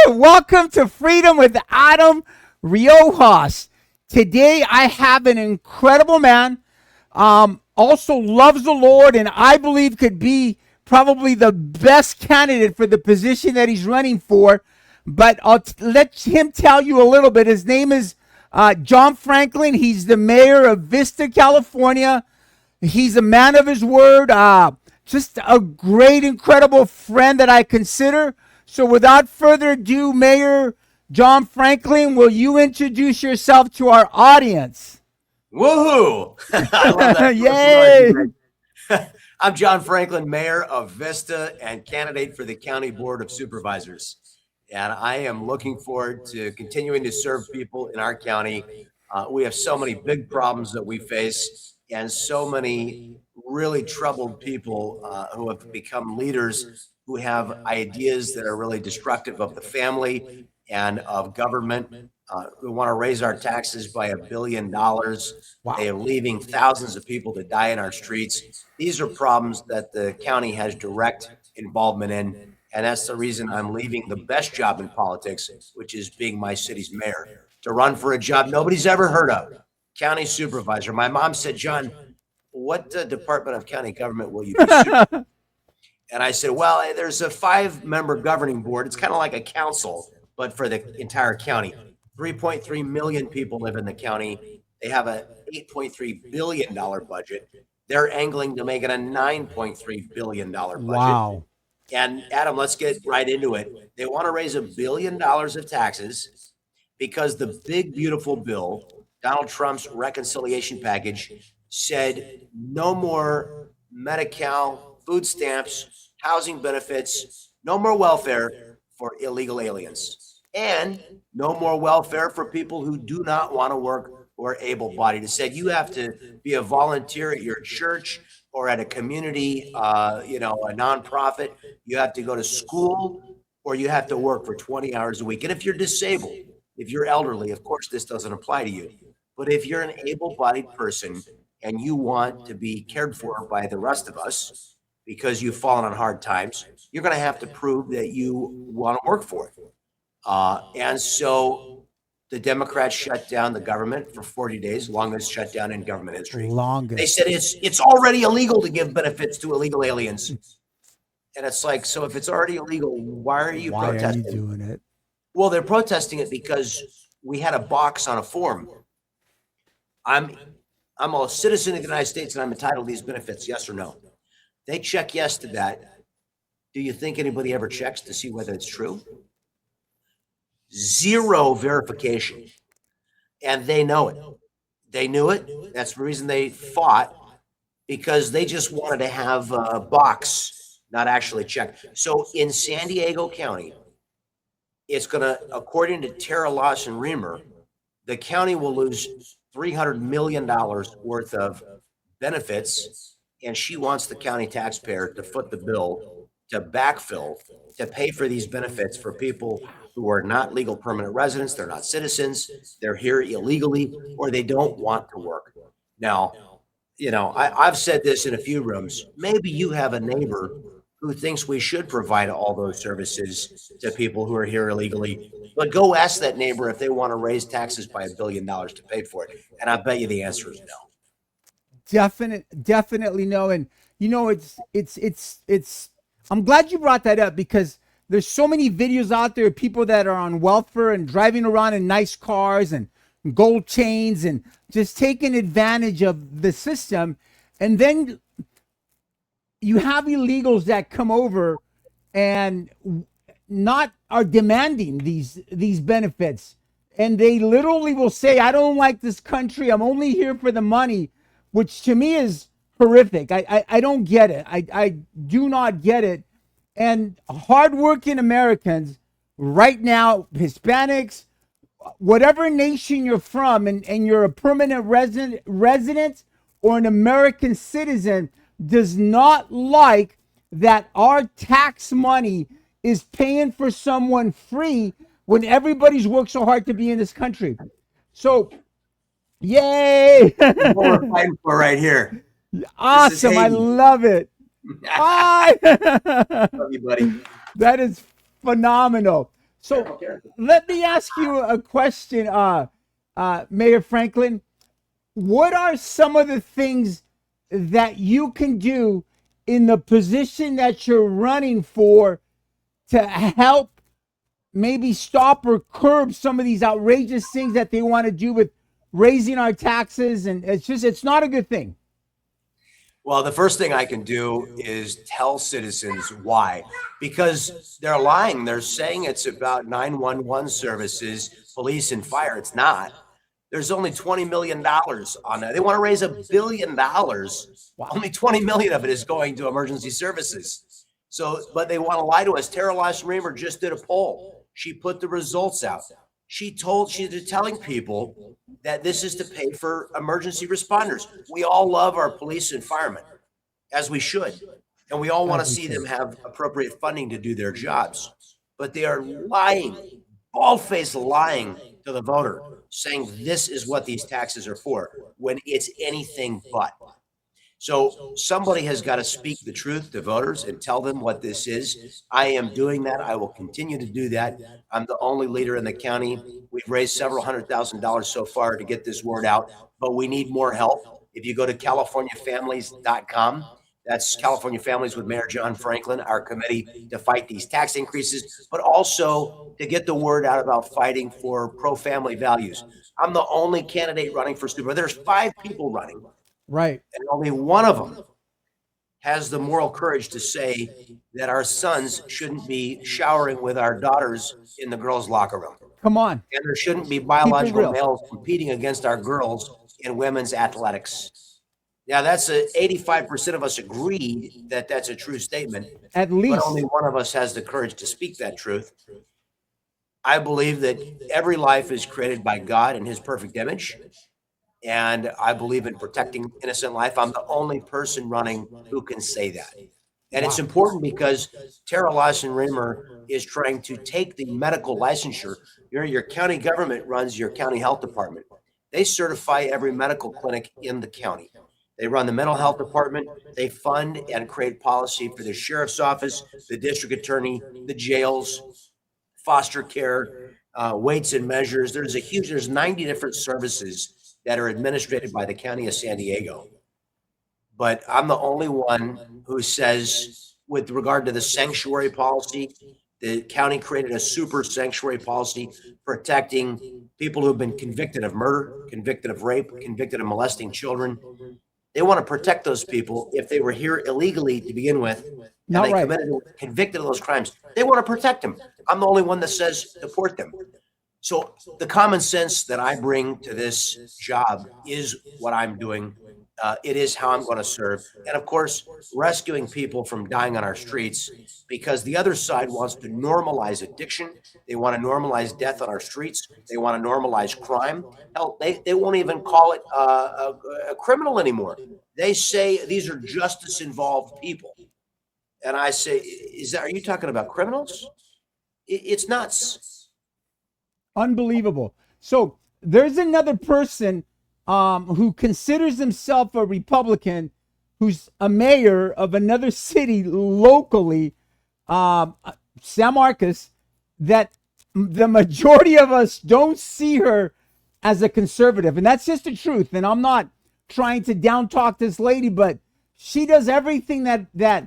Welcome to Freedom with Adam Riojas. Today I have an incredible man, also loves the Lord, and I believe could be probably the best candidate for the position that he's running for. But let him tell you a little bit. His name is John Franklin. He's the mayor of Vista, California. He's a man of his word, just a great, incredible friend that I consider. So without further ado, Mayor John Franklin, will you introduce yourself to our audience? Woohoo! I love that. Yay! I'm John Franklin, Mayor of Vista and candidate for the County Board of Supervisors. And I am looking forward to continuing to serve people in our county. We have so many big problems that we face and so many really troubled people who have become leaders who have ideas that are really destructive of the family and of government. We want to raise our taxes by $1 billion. Wow. They are leaving thousands of people to die in our streets. These are problems that the county has direct involvement in. And that's the reason I'm leaving the best job in politics, which is being my city's mayor, to run for a job nobody's ever heard of, county supervisor. My mom said, John, what department of county government will you be supervising? And I said, well, there's a 5-member governing board. It's kind of like a council, but for the entire county. 3.3 million people live in the county. They have a $8.3 billion budget. They're angling to make it a $9.3 billion budget. Wow. And Adam, let's get right into it. They want to raise $1 billion of taxes because the big, beautiful bill, Donald Trump's reconciliation package, said no more Medi-Cal, food stamps, housing benefits, no more welfare for illegal aliens, and no more welfare for people who do not want to work or able-bodied. It said you have to be a volunteer at your church or at a community, a nonprofit. You have to go to school or you have to work for 20 hours a week. And if you're disabled, if you're elderly, of course, this doesn't apply to you. But if you're an able-bodied person and you want to be cared for by the rest of us because you've fallen on hard times, you're going to have to prove that you want to work for it. And so the Democrats shut down the government for 40 days, longest shutdown in government history. Longest. They said it's already illegal to give benefits to illegal aliens. And it's like, so if it's already illegal, why are you protesting? Why are you doing it? Well, they're protesting it because we had a box on a form. I'm a citizen of the United States and I'm entitled to these benefits, yes or no? They check yes to that. Do you think anybody ever checks to see whether it's true? Zero verification. And they know it. They knew it. That's the reason they fought, because they just wanted to have a box, not actually check. So in San Diego County, it's going to, according to Tara Lawson-Remer, the county will lose $300 million worth of benefits, and she wants the county taxpayer to foot the bill to backfill, to pay for these benefits for people who are not legal permanent residents, they're not citizens, they're here illegally, or they don't want to work. Now, I've said this in a few rooms, maybe you have a neighbor who thinks we should provide all those services to people who are here illegally, but go ask that neighbor if they want to raise taxes by $1 billion to pay for it. And I bet you the answer is no. Definitely no. And it's I'm glad you brought that up, because there's so many videos out there of people that are on welfare and driving around in nice cars and gold chains and just taking advantage of the system. And then you have illegals that come over and not are demanding these benefits. And they literally will say, I don't like this country. I'm only here for the money, which to me is horrific. I don't get it. I do not get it. And hardworking Americans right now, Hispanics, whatever nation you're from, and you're a permanent resident or an American citizen, does not like that our tax money is paying for someone free when everybody's worked so hard to be in this country. So, yay! What we're fighting for right here. Awesome. I love it. Love you, buddy. That is phenomenal. So let me ask you a question, Mayor Franklin. What are some of the things that you can do in the position that you're running for to help maybe stop or curb some of these outrageous things that they want to do with raising our taxes? And it's not a good thing. Well, the first thing I can do is tell citizens why, because they're lying. They're saying it's about 911 services, police, and fire. It's not. There's only $20 million on that. They want to raise $1 billion. Wow. Only 20 million of it is going to emergency services. So, but they want to lie to us. Tara Lawson-Remer just did a poll. She put the results out. She's telling people that this is to pay for emergency responders. We all love our police and firemen, as we should. And we all want to see them have appropriate funding to do their jobs. But they are lying, bald-faced lying to the voter, saying this is what these taxes are for, when it's anything but. So somebody has got to speak the truth to voters and tell them what this is. I am doing that. I will continue to do that. I'm the only leader in the county. We've raised several $100,000 so far to get this word out, but we need more help. If you go to CaliforniaFamilies.com, that's California Families with Mayor John Franklin, our committee to fight these tax increases, but also to get the word out about fighting for pro-family values. I'm the only candidate running for super. There's 5 people running. Right. And only one of them has the moral courage to say that our sons shouldn't be showering with our daughters in the girls' locker room. Come on. And there shouldn't be biological males competing against our girls in women's athletics. Now, that's 85% of us agree that that's a true statement. At least. But only one of us has the courage to speak that truth. I believe that every life is created by God in his perfect image. And I believe in protecting innocent life. I'm the only person running who can say that. And it's important because Tara Lawson-Remer is trying to take the medical licensure. Your county government runs your county health department. They certify every medical clinic in the county. They run the mental health department. They fund and create policy for the sheriff's office, the district attorney, the jails, foster care, weights and measures. There's 90 different services that are administrated by the county of San Diego. But I'm the only one who says, with regard to the sanctuary policy, the county created a super sanctuary policy protecting people who've been convicted of murder, convicted of rape, convicted of molesting children. They want to protect those people if they were here illegally to begin with, and they convicted of those crimes. They want to protect them. I'm the only one that says deport them. So the common sense that I bring to this job is what I'm doing. It is how I'm going to serve. And of course, rescuing people from dying on our streets, because the other side wants to normalize addiction. They want to normalize death on our streets. They want to normalize crime. Hell, they won't even call it a criminal anymore. They say these are justice involved people. And I say, are you talking about criminals? It's nuts. Unbelievable. So there's another person who considers himself a Republican, who's a mayor of another city locally, San Marcos, that the majority of us don't see her as a conservative. And that's just the truth. And I'm not trying to down talk this lady, but she does everything that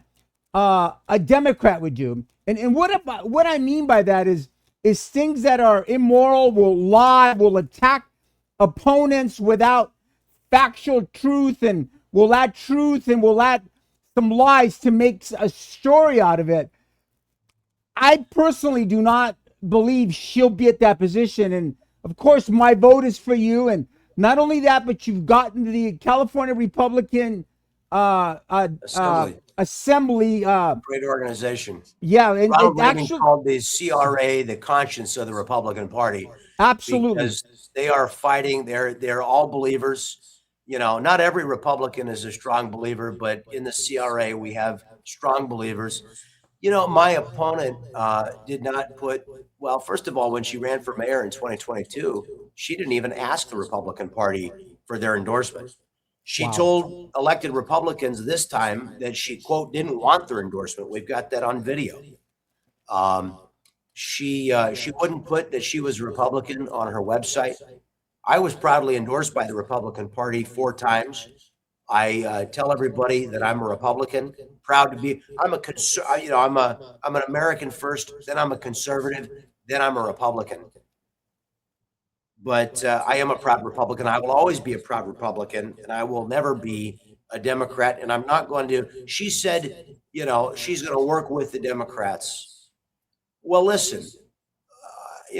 a Democrat would do. And what I mean by that is things that are immoral, will lie, will attack opponents without factual truth, and will add truth and will add some lies to make a story out of it. I personally do not believe she'll be at that position. And of course, my vote is for you. And not only that, but you've gotten the California Republican Assembly. Great organization. Yeah, and Ronald Reagan called the CRA the conscience of the Republican Party. Absolutely, because they are fighting. They're all believers. You know, not every Republican is a strong believer, but in the CRA we have strong believers. You know, my opponent did not put. Well, first of all, when she ran for mayor in 2022, she didn't even ask the Republican Party for their endorsement. She told elected Republicans this time that she, quote, didn't want their endorsement. We've got that on video. She wouldn't put that she was a Republican on her website. I was proudly endorsed by the Republican Party 4 times. I tell everybody that I'm a Republican, proud to be. I'm an American first, then I'm a conservative, then I'm a Republican. But I am a proud Republican. I will always be a proud Republican, and I will never be a Democrat. And I'm not going to. She said, she's going to work with the Democrats. Well, listen,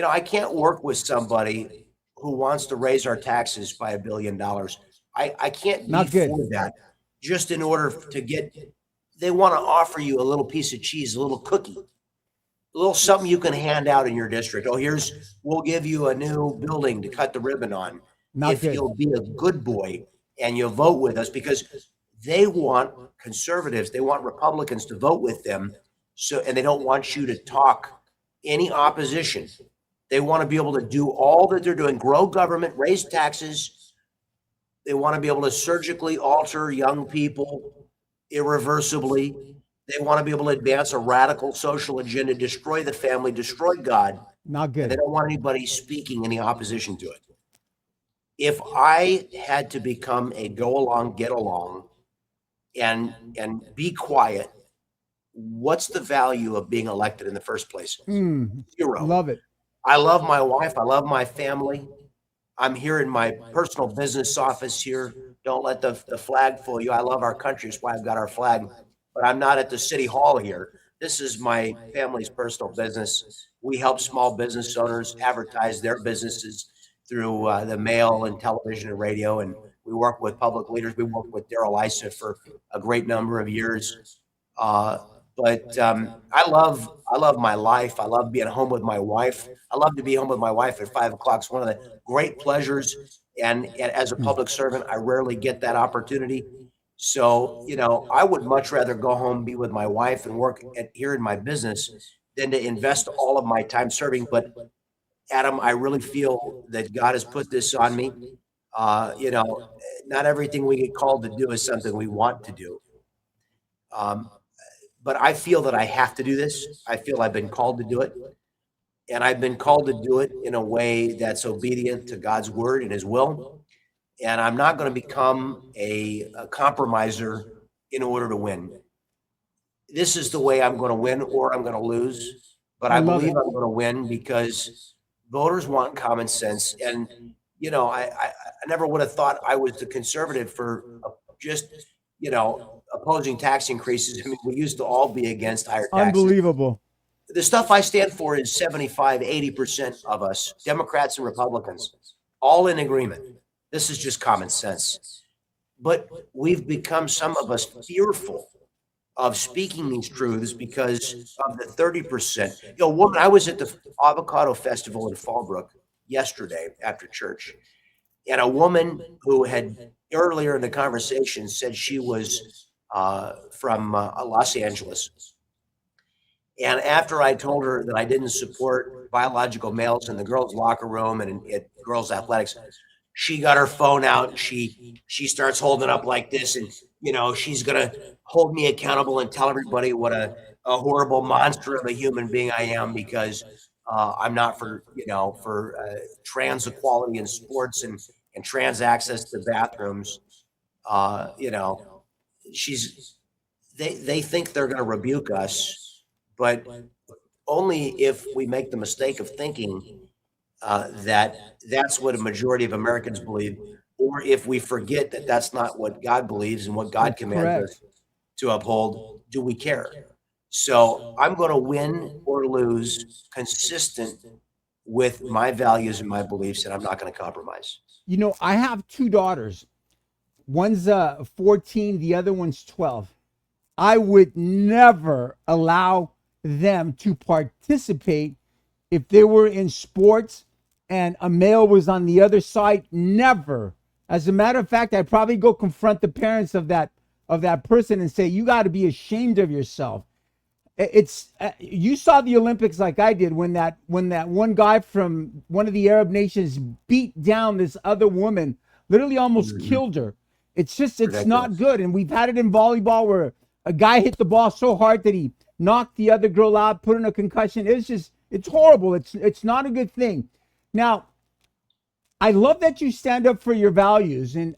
I can't work with somebody who wants to raise our taxes by $1 billion. I can't be Not good. for that just in order to get. They want to offer you a little piece of cheese, a little cookie, a little something you can hand out in your district. Oh, we'll give you a new building to cut the ribbon on Not if good. you'll be a good boy and you'll vote with us, because they want conservatives, they want Republicans to vote with them. And they don't want you to talk any opposition. They want to be able to do all that they're doing, grow government, raise taxes. They want to be able to surgically alter young people irreversibly. They want to be able to advance a radical social agenda, destroy the family, destroy God. Not And they good. don't want anybody speaking any opposition to it. If I had to become a go along, get along, and be quiet, what's the value of being elected in the first place? Zero. Love it. I love my wife. I love my family. I'm here in my personal business office here. Don't let the flag fool you. I love our country. That's why I've got our flag. But I'm not at the city hall here. This is my family's personal business. We help small business owners advertise their businesses through the mail and television and radio. And we work with public leaders. We worked with Darrell Issa for a great number of years. But I love my life. I love being home with my wife. I love to be home with my wife at 5 o'clock. It's one of the great pleasures. And as a public servant, I rarely get that opportunity. So, I would much rather go home, be with my wife, and work here in my business than to invest all of my time serving. But Adam, I really feel that God has put this on me. Not everything we get called to do is something we want to do. But I feel that I have to do this. I feel I've been called to do it. And I've been called to do it in a way that's obedient to God's word and his will. And I'm not going to become a compromiser in order to win. This is the way I'm going to win, or I'm going to lose. But I believe I'm going to win because voters want common sense. And, I never would have thought I was the conservative for just, opposing tax increases. I mean, we used to all be against higher taxes. Unbelievable. The stuff I stand for is 75, 80% of us, Democrats and Republicans, all in agreement. This is just common sense. But we've become, some of us, fearful of speaking these truths because of the 30%. Woman, I was at the Avocado Festival in Fallbrook yesterday after church, and a woman who had earlier in the conversation said she was from Los Angeles. And after I told her that I didn't support biological males in the girls' locker room and at girls' athletics, she got her phone out and she starts holding up like this, and she's gonna hold me accountable and tell everybody what a horrible monster of a human being I am because I'm not for trans equality in sports and trans access to bathrooms. They think they're going to rebuke us, but only if we make the mistake of thinking that's what a majority of Americans believe, or if we forget that that's not what God believes and what God commands us to uphold, do we care? So I'm going to win or lose consistent with my values and my beliefs, and I'm not going to compromise. I have 2 daughters. One's 14, the other one's 12. I would never allow them to participate if they were in sports and a male was on the other side. Never. As a matter of fact, I'd probably go confront the parents of that person and say, you got to be ashamed of yourself. It's you saw the Olympics like I did when that one guy from one of the Arab nations beat down this other woman, literally almost killed her. It's not good. And we've had it in volleyball where a guy hit the ball so hard that he knocked the other girl out, put in a concussion. It's horrible. It's not a good thing. Now, I love that you stand up for your values, and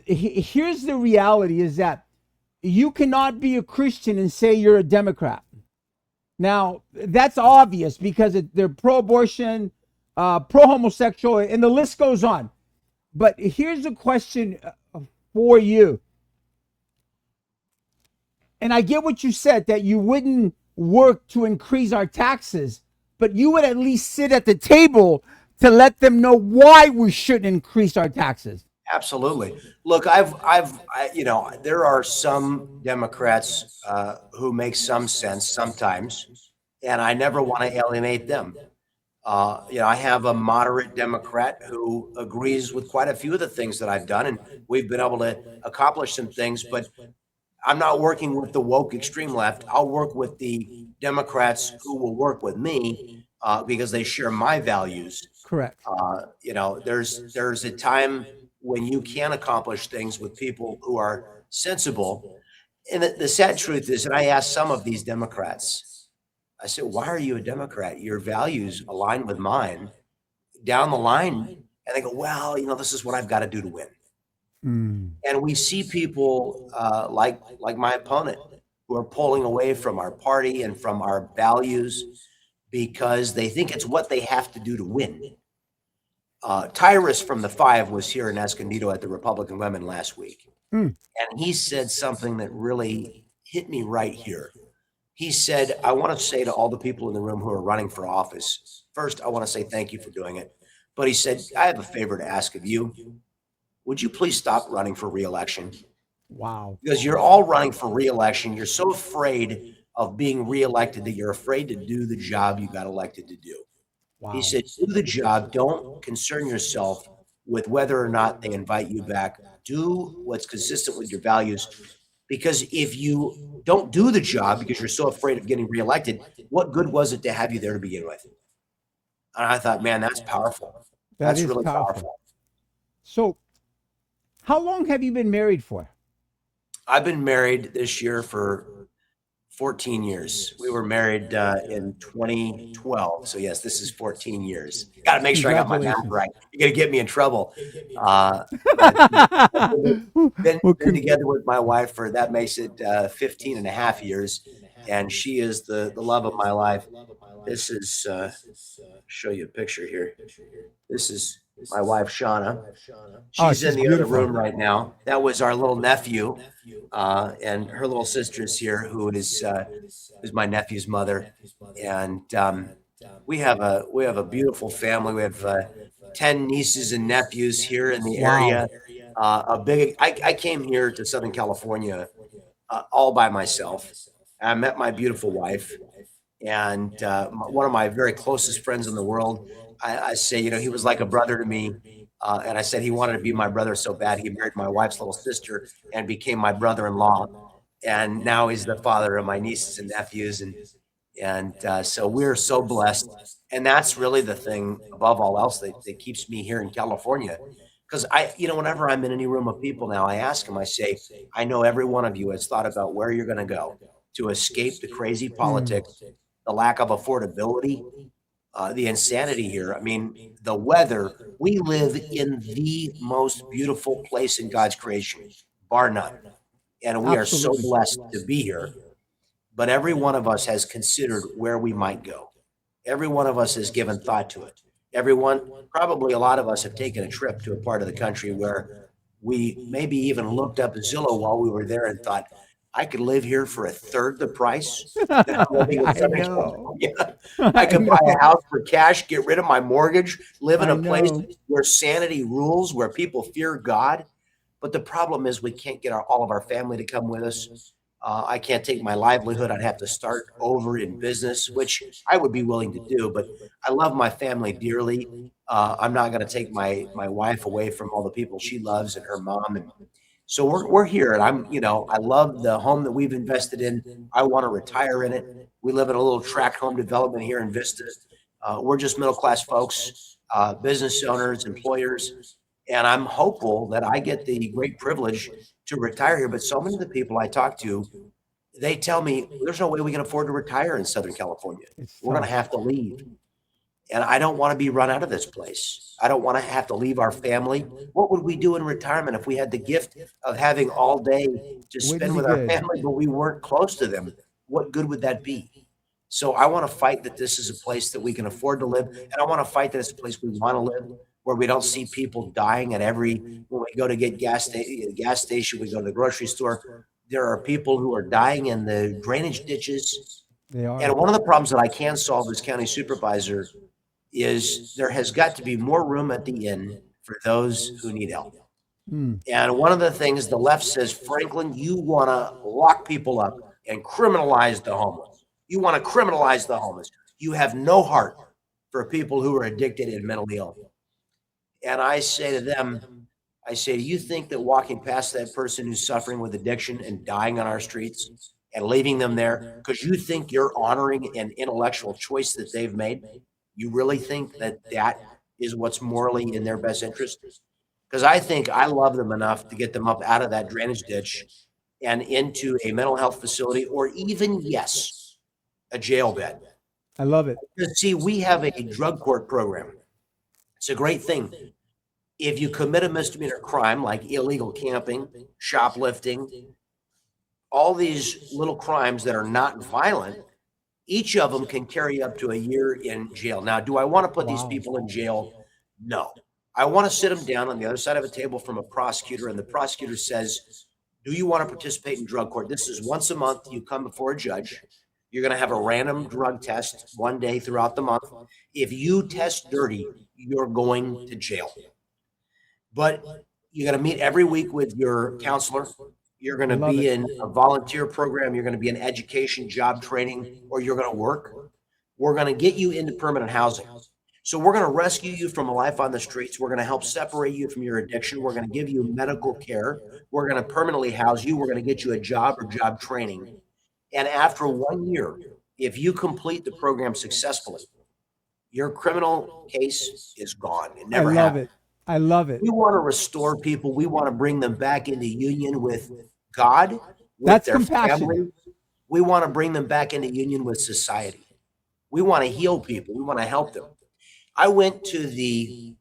here's the reality: is that you cannot be a Christian and say you're a Democrat. Now, that's obvious because they're pro-abortion, pro-homosexual, and the list goes on. But here's a question for you, and I get what you said, that you wouldn't work to increase our taxes, but you would at least sit at the table to let them know why we shouldn't increase our taxes. Absolutely. Look, there are some Democrats who make some sense sometimes, and I never want to alienate them. I have a moderate Democrat who agrees with quite a few of the things that I've done, and we've been able to accomplish some things. But I'm not working with the woke extreme left. I'll work with the Democrats who will work with me because they share my values. Correct. There's a time when you can accomplish things with people who are sensible. And the sad truth is, and I asked some of these Democrats, I said, why are you a Democrat? Your values align with mine down the line. And they go, well, this is what I've got to do to win. Mm. And we see people like my opponent who are pulling away from our party and from our values because they think it's what they have to do to win. Tyrus from the Five was here in Escondido at the Republican Women last week. Mm. And he said something that really hit me right here. He said, I want to say to all the people in the room who are running for office, first, I want to say thank you for doing it. But he said, I have a favor to ask of you. Would you please stop running for reelection? Wow. Because you're all running for reelection. You're so afraid of being reelected that you're afraid to do the job you got elected to do. Wow. He said, do the job. Don't concern yourself with whether or not they invite you back. Do what's consistent with your values. Because if you don't do the job because you're so afraid of getting reelected, what good was it to have you there to begin with? And I thought, man, that's powerful. That That's is really powerful. powerful. So, how long have you been married for? I've been married this year for 14 years. We were married in 2012. So, yes, this is 14 years. Got to make sure I got my number Congratulations. right. You're going to get me in trouble. But Well, been together with my wife for that makes it 15 and a half years. And she is the love of my life. This is, show you a picture here. This is my wife, Shauna. oh, She's in she's the other beautiful. room right now. That was our little nephew, and her little sister is here, who is my nephew's mother. And we have a beautiful family. We have 10 nieces and nephews here in the Wow. area. I came here to Southern California all by myself. I met my beautiful wife, and one of my very closest friends in the world. I say, he was like a brother to me. And I said he wanted to be my brother so bad. He married my wife's little sister and became my brother-in-law. And now he's the father of my nieces and nephews. And so we're so blessed. And that's really the thing above all else that keeps me here in California. Because whenever I'm in any room of people now, I ask them, I say, I know every one of you has thought about where you're going to go to escape the crazy Mm. politics, the lack of affordability, the insanity here. I mean, the weather. We live in the most beautiful place in God's creation, bar none. And we are so Absolutely. blessed to be here. But every one of us has considered where we might go. Every one of us has given thought to it. Probably a lot of us have taken a trip to a part of the country where we maybe even looked up Zillow while we were there and thought, I could live here for a third the price that I'm living in I Southern know. California. I I could buy a know. house for cash, get rid of my mortgage, live in I a place know. where sanity rules, where people fear God. But the problem is we can't get all of our family to come with us. I can't take my livelihood. I'd have to start over in business, which I would be willing to do. But I love my family dearly. I'm not going to take my wife away from all the people she loves and her mom. And so we're here, and I love the home that we've invested in. I want to retire in it. We live in a little tract home development here in Vista. We're just middle class folks, business owners, employers, and I'm hopeful that I get the great privilege to retire here. But so many of the people I talk to, they tell me there's no way we can afford to retire in Southern California. It's We're going tough. to have to leave. And I don't want to be run out of this place. I don't want to have to leave our family. What would we do in retirement if we had the gift of having all day to Wouldn't spend be with our good. family, but we weren't close to them? What good would that be? So I want to fight that this is a place that we can afford to live. And I want to fight that it's a place we want to live, where we don't see people dying at when we go to get gas station, we go to the grocery store. There are people who are dying in the drainage ditches. They And are. one of the problems that I can solve as county supervisor is there has got to be more room at the inn for those who need help. Mm. And one of the things the left says, Franklin, you want to lock people up and criminalize the homeless. You want to criminalize the homeless. You have no heart for people who are addicted and mentally ill. And I say to them, I say, do you think that walking past that person who's suffering with addiction and dying on our streets and leaving them there because you think you're honoring an intellectual choice that they've made? You really think that that is what's morally in their best interest? Because I think I love them enough to get them up out of that drainage ditch and into a mental health facility or even, yes, a jail bed. I love it. Because, see, we have a drug court program. It's a great thing. If you commit a misdemeanor crime like illegal camping, shoplifting, all these little crimes that are not violent, each of them can carry up to a year in jail. Now, do I want to put these Wow. people in jail? No. I want to sit them down on the other side of a table from a prosecutor, and the prosecutor says, do you want to participate in drug court? This is once a month. You come before a judge. You're going to have a random drug test one day throughout the month. If you test dirty, you're going to jail. But you got to meet every week with your counselor. You're going to Love be it. in a volunteer program. You're going to be in education, job training, or you're going to work. We're going to get you into permanent housing. So we're going to rescue you from a life on the streets. We're going to help separate you from your addiction. We're going to give you medical care. We're going to permanently house you. We're going to get you a job or job training. And after 1 year, if you complete the program successfully, your criminal case is gone. It I never love happened. it. I love it. We want to restore people. We want to bring them back into union with God, with That's their compassion. family. We want to bring them back into union with society. We want to heal people. We want to help them. I went to the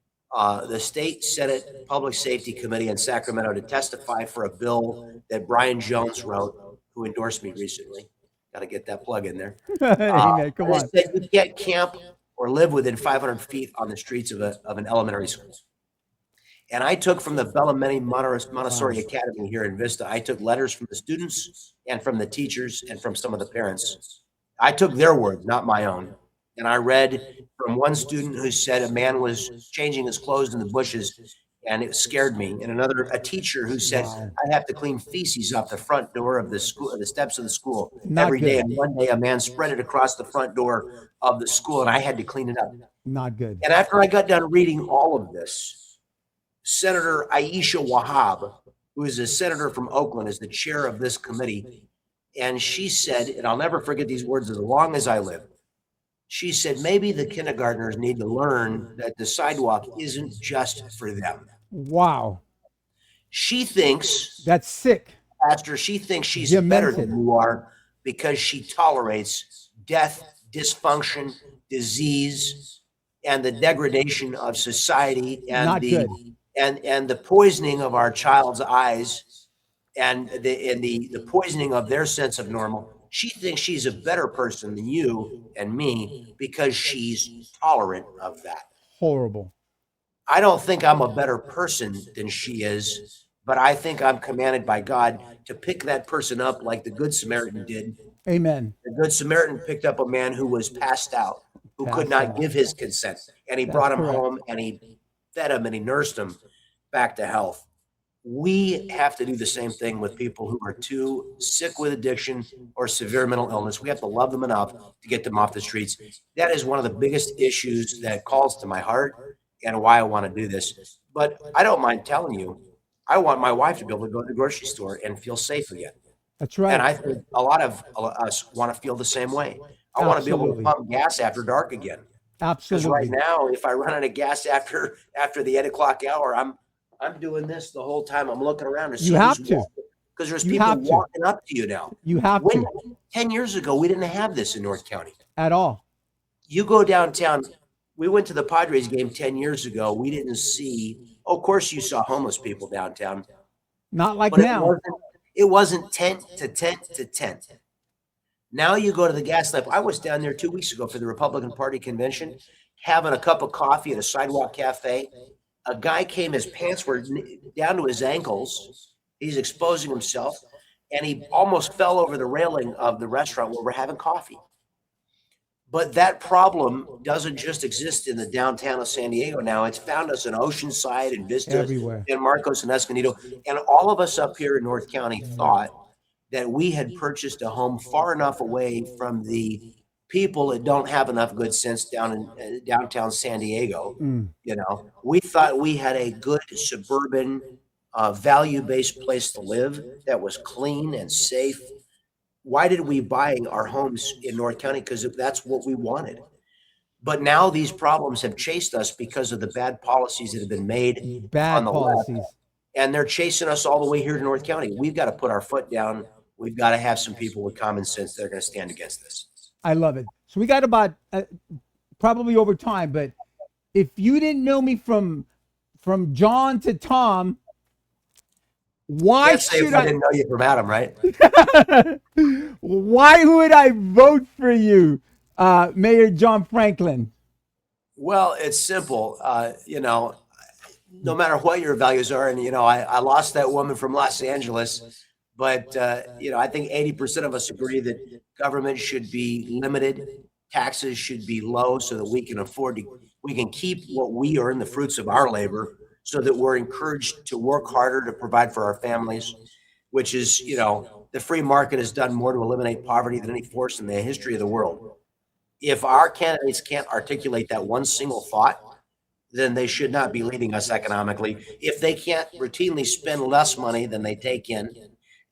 state Senate Public Safety Committee in Sacramento to testify for a bill that Brian Jones wrote, who endorsed me recently. Got to get that plug in there. Amen. Come They on. said you can't camp or live within 500 feet on the streets of an elementary school. And I took from the Bellarmine Montessori Academy here in Vista, I took letters from the students and from the teachers and from some of the parents. I took their words, not my own. And I read from one student who said a man was changing his clothes in the bushes and it scared me. And a teacher who said, Wow. I have to clean feces off the front door of the school, the steps of the school Not every day. good. And one day a man spread it across the front door of the school and I had to clean it up. Not good. And after I got done reading all of this, Senator Aisha Wahab, who is a senator from Oakland, is the chair of this committee. And she said, and I'll never forget these words as long as I live. She said, maybe the kindergartners need to learn that the sidewalk isn't just for them. Wow. She thinks, That's sick. Pastor, she thinks she's better Demented. than you are because she tolerates death, dysfunction, disease, and the degradation of society Not good. and the poisoning of our child's eyes and the poisoning of their sense of normal. She thinks she's a better person than you and me because she's tolerant of that. Horrible. I don't think I'm a better person than she is, but I think I'm commanded by God to pick that person up like the Good Samaritan did. Amen. The Good Samaritan picked up a man who was passed out, who could Passed not out. give his consent, and he That's brought him correct. home and he fed him and he nursed him back to health. We have to do the same thing with people who are too sick with addiction or severe mental illness. We have to love them enough to get them off the streets. That is one of the biggest issues that calls to my heart and why I want to do this. But I don't mind telling you, I want my wife to be able to go to the grocery store and feel safe again. That's And right. I think a lot of us want to feel the same way. I want to be able to Absolutely. pump gas after dark again. Because right Absolutely. now, if I run out of gas after the 8 o'clock hour, I'm doing this the whole time. I'm looking around to see You have who's to. walking. because there's You people have to. walking up to you now. You have When to 10 years ago, we didn't have this in North County. at all. You go downtown. We went to the Padres game 10 years ago. We didn't see, of course, you saw homeless people downtown, Not like but now. it wasn't tent to tent to tent. Now you go to the gas lamp. I was down there 2 weeks ago for the Republican Party convention, having a cup of coffee at a sidewalk cafe. A guy came, his pants were down to his ankles. He's exposing himself, and he almost fell over the railing of the restaurant where we're having coffee. But that problem doesn't just exist in the downtown of San Diego now. It's found us in Oceanside and Vista, Everywhere. San Marcos and Escondido. And all of us up here in North County thought that we had purchased a home far enough away from the people that don't have enough good sense down in downtown San Diego. We thought we had a good suburban, value-based place to live that was clean and safe. Why did we buy our homes in North County? Because that's what we wanted. But now these problems have chased us because of the bad policies that have been made Bad on the policies. left, and they're chasing us all the way here to North County. We've got to put our foot down. We've got to have some people with common sense that are going to stand against this. I love it. So we got about probably over time, but if you didn't know me from John to Tom, why Can't say should if I didn't know you from Adam, right? Why would I vote for you, Mayor John Franklin? Well, it's simple. No matter what your values are, and I lost that woman from Los Angeles, but I think 80% of us agree that government should be limited, taxes should be low, so that we can keep what we earn, the fruits of our labor, so that we're encouraged to work harder to provide for our families, which is, the free market has done more to eliminate poverty than any force in the history of the world. If our candidates can't articulate that one single thought, then they should not be leading us economically. If they can't routinely spend less money than they take in,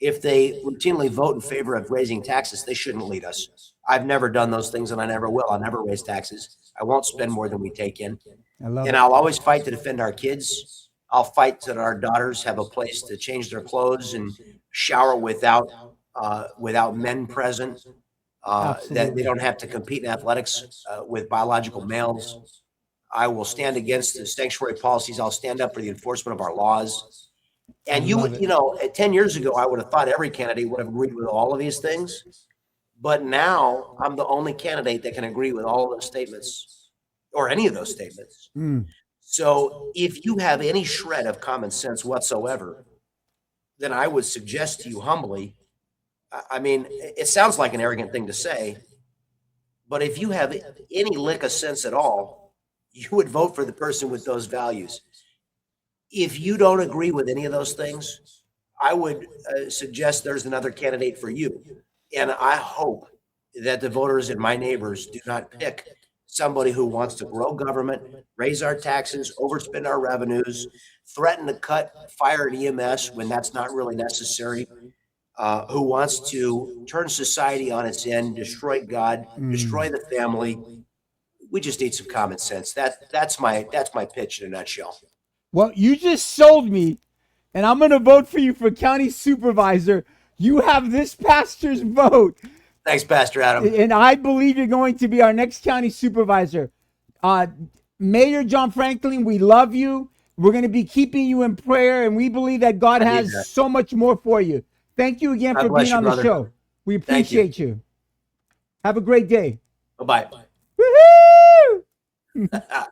if they routinely vote in favor of raising taxes, they shouldn't lead us. I've never done those things, and I never will. I'll never raise taxes. I won't spend more than we take in. And I'll always fight to defend our kids. I'll fight so that our daughters have a place to change their clothes and shower without men present. That they don't have to compete in athletics with biological males. I will stand against the sanctuary policies. I'll stand up for the enforcement of our laws. And 10 years ago, I would have thought every candidate would have agreed with all of these things. But now I'm the only candidate that can agree with all of those statements or any of those statements. So if you have any shred of common sense whatsoever, then I would suggest to you humbly, I mean, it sounds like an arrogant thing to say, but if you have any lick of sense at all, you would vote for the person with those values. If you don't agree with any of those things, I would suggest there's another candidate for you. And I hope that the voters and my neighbors do not pick somebody who wants to grow government, raise our taxes, overspend our revenues, threaten to cut fire and EMS when that's not really necessary, who wants to turn society on its end, destroy God, destroy the family. We just need some common sense. That's my pitch in a nutshell. Well, you just sold me, and I'm going to vote for you for county supervisor. You have this pastor's vote. Thanks, Pastor Adam. And I believe you're going to be our next county supervisor. Mayor John Franklin, we love you. We're going to be keeping you in prayer, and we believe that God has so much more for you. Thank you again for being on the show. We appreciate you. Have a great day. Bye-bye. Woohoo!